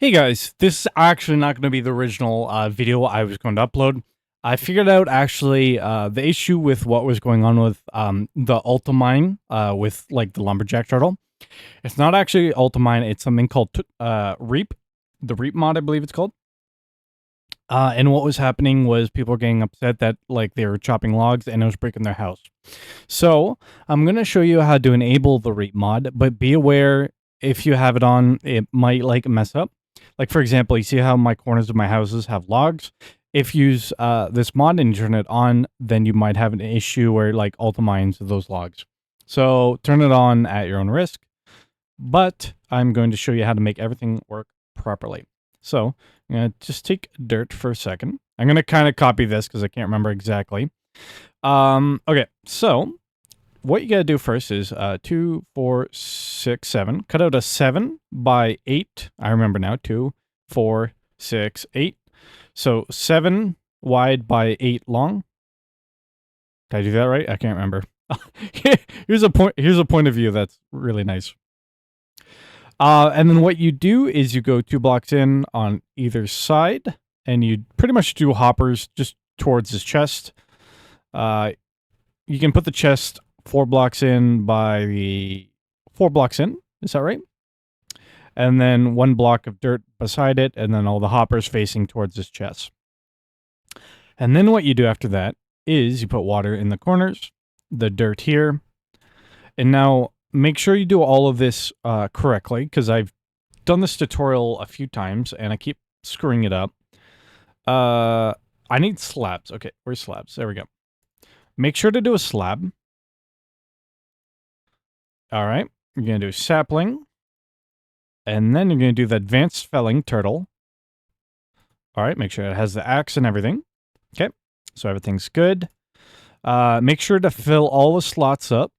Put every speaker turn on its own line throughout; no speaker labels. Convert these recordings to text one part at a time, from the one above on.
Hey guys, this is actually not going to be the original video I was going to upload. I figured out actually the issue with what was going on with the Ultimine with like the lumberjack turtle. It's not actually Ultimine, it's something called Reap, the Reap mod I believe it's called. And what was happening was people were getting upset that like they were chopping logs and it was breaking their house. So I'm going to show you how to enable the Reap mod, but be aware if you have it on, it might like mess up. Like for example, you see how my corners of my houses have logs. If you use this mod and you turn it on, then you might have an issue where like Ultimines those logs. So turn it on at your own risk. But I'm going to show you how to make everything work properly. So I'm going to just take dirt for a second. I'm going to kind of copy this because I can't remember exactly. Okay, so what you got to do first is 2, 4, 6, 7. Cut out a 7 by 8. I remember now. 2, 4, 6, 8. So 7 wide by 8 long. Did I do that right? I can't remember. Here's a point of view that's really nice. And then what you do is you go 2 blocks in on either side, and you pretty much do hoppers just towards his chest. You can put the chest 4 blocks in by the 4 blocks in. Is that right? And then 1 block of dirt beside it, and then all the hoppers facing towards his chest. And then what you do after that is you put water in the corners, the dirt here, and now make sure you do all of this correctly, because I've done this tutorial a few times, and I keep screwing it up. I need slabs. Okay, where's slabs? There we go. Make sure to do a slab. All right, you're going to do sapling. And then you're going to do the advanced felling turtle. All right, make sure it has the axe and everything. Okay, so everything's good. Make sure to fill all the slots up,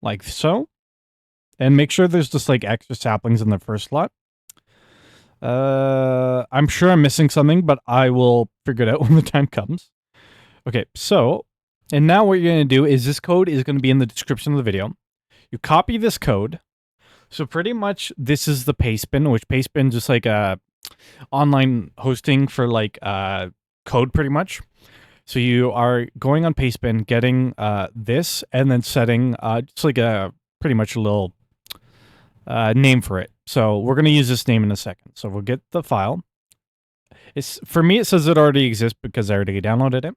like so. And make sure there's just like extra saplings in the first slot. I'm sure I'm missing something, but I will figure it out when the time comes. Okay, so, and now what you're going to do is this code is going to be in the description of the video. You copy this code. So pretty much this is the pastebin, which pastebin is just like a online hosting for like code pretty much. So you are going on pastebin, getting this, and then setting just like a pretty much a little name for it. So we're going to use this name in a second. So we'll get the file. For me, it says it already exists because I already downloaded it.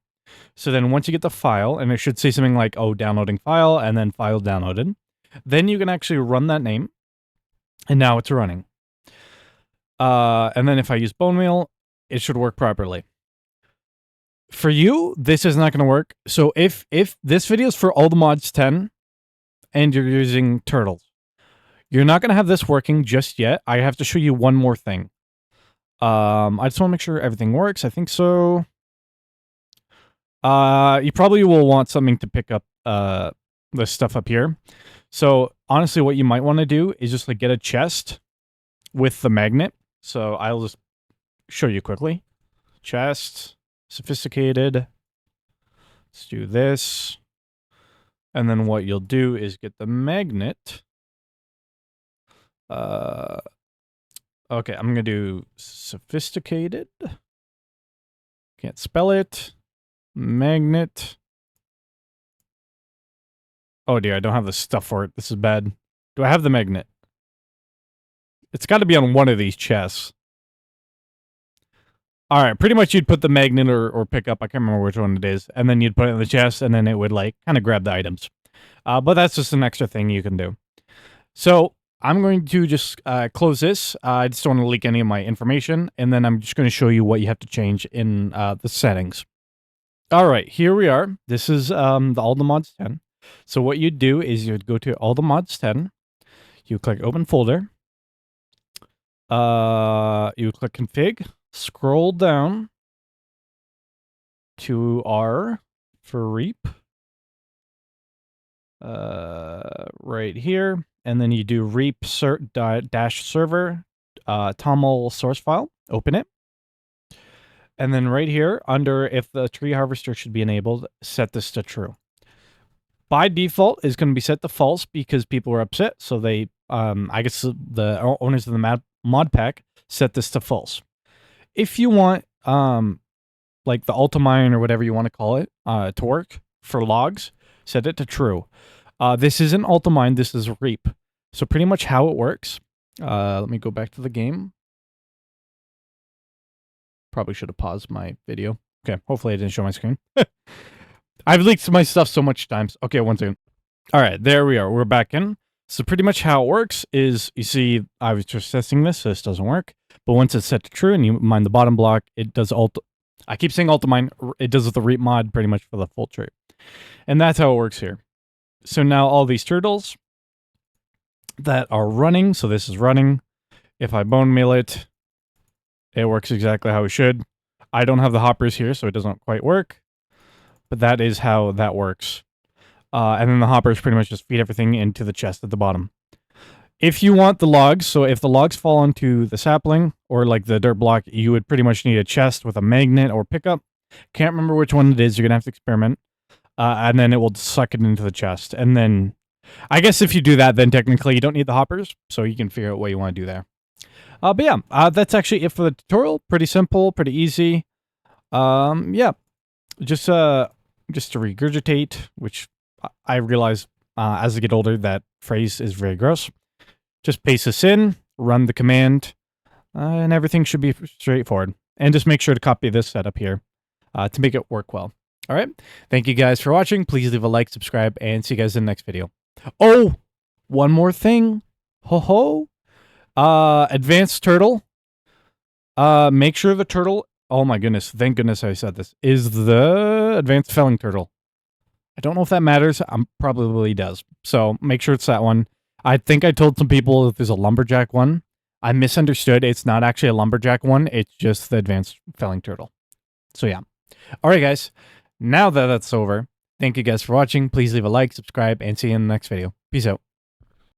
So then once you get the file, and it should say something like, oh, downloading file, and then file downloaded. Then you can actually run that name. And now it's running. And then if I use bone meal, it should work properly. For you, this is not going to work. So if this video is for all the mods 10 and you're using turtles, you're not going to have this working just yet. I have to show you one more thing. I just want to make sure everything works. I think so. You probably will want something to pick up this stuff up here. So honestly, what you might want to do is just like get a chest with the magnet. So I'll just show you quickly. Chest, sophisticated. Let's do this. And then what you'll do is get the magnet. Okay, I'm going to do sophisticated. Can't spell it. Magnet. Oh dear, I don't have the stuff for it. This is bad. Do I have the magnet? It's got to be on one of these chests. Alright, pretty much you'd put the magnet or pick up, I can't remember which one it is, and then you'd put it in the chest, and then it would like kind of grab the items. But that's just an extra thing you can do. So I'm going to just close this. I just don't want to leak any of my information, and then I'm just going to show you what you have to change in the settings. Alright, here we are. This is all the mods 10. So what you'd do is you'd go to all the mods 10. You click open folder. You click config. Scroll down to R for Reap. Right here. And then you do Reap dash server toml source file. Open it. And then right here under if the tree harvester should be enabled, set this to true. By default is going to be set to false because people were upset. So they, I guess the owners of the mod pack set this to false. If you want, like the Ultimine or whatever you want to call it, to work for logs, set it to true. This isn't Ultimine, this is Reap. So pretty much how it works, let me go back to the game. Probably should have paused my video. Okay, hopefully I didn't show my screen. I've leaked my stuff so much times. Okay, one second. All right, there we are. We're back in. So pretty much how it works is, you see, I was just testing this, so this doesn't work. But once it's set to true and you mine the bottom block, it does I keep saying Ultimine. It does the Reap mod pretty much for the full tree. And that's how it works here. So now all these turtles that are running, so this is running. If I bone meal it, it works exactly how it should. I don't have the hoppers here, so it doesn't quite work. But that is how that works. And then the hoppers pretty much just feed everything into the chest at the bottom. If you want the logs, so if the logs fall onto the sapling or like the dirt block, you would pretty much need a chest with a magnet or pickup. Can't remember which one it is. You're going to have to experiment. And then it will suck it into the chest. And then, I guess if you do that, then technically you don't need the hoppers. So you can figure out what you want to do there. But yeah, that's actually it for the tutorial. Pretty simple, pretty easy. Yeah, just to regurgitate, which I realize as I get older that phrase is very gross. Just paste this in, run the command, and everything should be straightforward. And just make sure to copy this setup here to make it work well. All right. Thank you guys for watching. Please leave a like, subscribe, and see you guys in the next video. Oh, one more thing. Ho ho. Advanced turtle. Make sure the turtle, oh my goodness, thank goodness I said this, is the advanced felling turtle. I don't know if that matters. Probably does. So make sure it's that one. I think I told some people that there's a lumberjack one. I misunderstood. It's not actually a lumberjack one. It's just the advanced felling turtle. So yeah. All right, guys. Now that that's over, thank you guys for watching. Please leave a like, subscribe, and see you in the next video. Peace out.